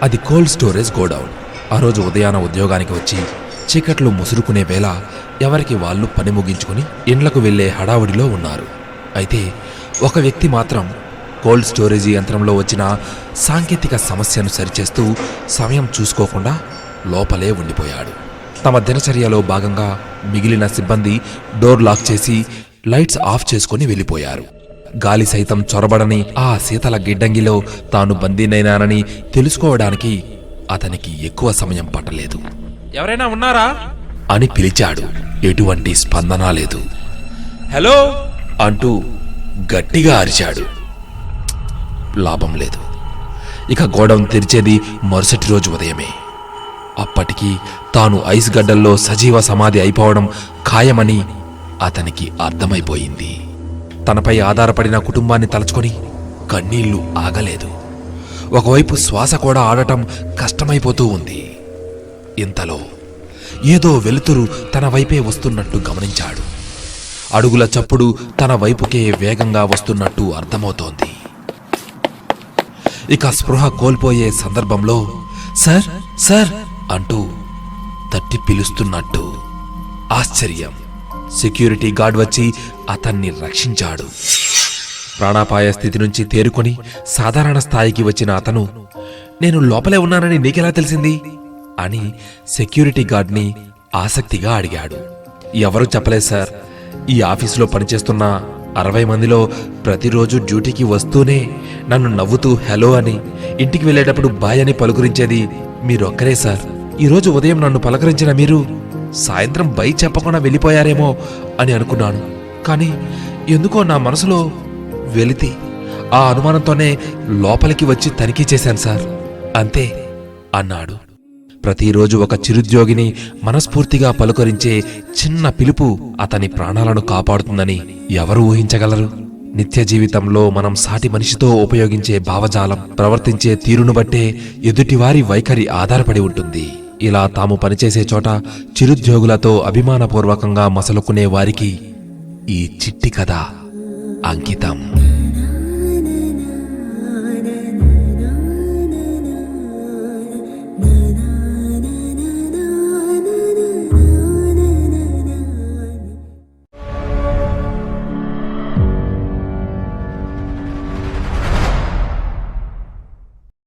అది cold storage godown. ఆ రోజు ఉదయాన ఉద్యోగానికి వచ్చి చీకట్లు ముసురుకునే వేళ ఎవరికి వాళ్ళు పని ముగించుకుని ఇండ్లకు వెళ్లే హడావుడిలో ఉన్నారు. అయితే ఒక వ్యక్తి మాత్రం కోల్డ్ స్టోరేజీ యంత్రంలో వచ్చిన సాంకేతిక సమస్యను సరిచేస్తూ సమయం చూసుకోకుండా లోపలే ఉండిపోయాడు. తమ దినచర్యలో భాగంగా మిగిలిన సిబ్బంది డోర్ లాక్ చేసి లైట్స్ ఆఫ్ చేసుకుని వెళ్ళిపోయారు. గాలి సైతం చొరబడని ఆ శీతల గిడ్డంగిలో తాను బందీనైనానని తెలుసుకోవడానికి అతనికి ఎక్కువ సమయం పట్టలేదు. ఎవరైనా ఉన్నారా అని పిలిచాడు. ఎటువంటి స్పందన లేదు. హలో అంటూ గట్టిగా అరిచాడు. లాభం లేదు. ఇక గోడౌన్ తెరిచేది మరుసటి రోజు ఉదయమే. అప్పటికి తాను ఐస్ గడ్డల్లో సజీవ సమాధి అయిపోవడం ఖాయమని అతనికి అర్థమైపోయింది. తనపై ఆధారపడిన కుటుంబాన్ని తలుచుకొని కన్నీళ్లు ఆగలేదు. ఒకవైపు శ్వాస కూడా ఆడటం కష్టమైపోతూ ఉంది. ఇంతలో ఏదో వెలుతురు తన వైపే వస్తున్నట్టు గమనించాడు. అడుగుల చప్పుడు తన వైపుకే వేగంగా వస్తున్నట్టు అర్థమవుతోంది. ఇక స్పృహ కోల్పోయే సందర్భంలో సార్ సార్ అంటూ తట్టి పిలుస్తున్నట్టు ఆశ్చర్యం. సెక్యూరిటీ గార్డ్ వచ్చి అతన్ని రక్షించాడు. ప్రాణాపాయ స్థితి నుంచి తేరుకొని సాధారణ స్థాయికి వచ్చిన అతను, నేను లోపలే ఉన్నానని నీకెలా తెలిసింది అని సెక్యూరిటీ గార్డ్ని ఆసక్తిగా అడిగాడు. ఎవరూ చెప్పలేదు సార్. ఈ ఆఫీసులో పనిచేస్తున్న 60 మందిలో ప్రతిరోజు డ్యూటీకి వస్తూనే నన్ను నవ్వుతూ హలో అని, ఇంటికి వెళ్ళేటప్పుడు బాయ్ అని పలుకరించేది మీరొక్కరే సార్. ఈరోజు ఉదయం నన్ను పలకరించిన మీరు సాయంత్రం బై చెప్పకుండా వెళ్ళిపోయారేమో అని అనుకున్నాను. కానీ ఎందుకో నా మనసులో వెలితి. ఆ అనుమానంతోనే లోపలికి వచ్చి తనిఖీ చేశాను సార్, అంతే అన్నాడు. ప్రతిరోజు ఒక చిరుద్యోగిని మనస్ఫూర్తిగా పలుకరించే చిన్న పిలుపు అతని ప్రాణాలను కాపాడుతుందని ఎవరు ఊహించగలరు? నిత్య జీవితంలో మనం సాటి మనిషితో ఉపయోగించే భావజాలం, ప్రవర్తించే తీరును బట్టే ఎదుటివారి వైఖరి ఆధారపడి ఉంటుంది. ఇలా తాము పనిచేసే చోట చిరుద్యోగులతో అభిమానపూర్వకంగా మసలుకునే వారికి ఈ చిట్టి కథ అంకితం.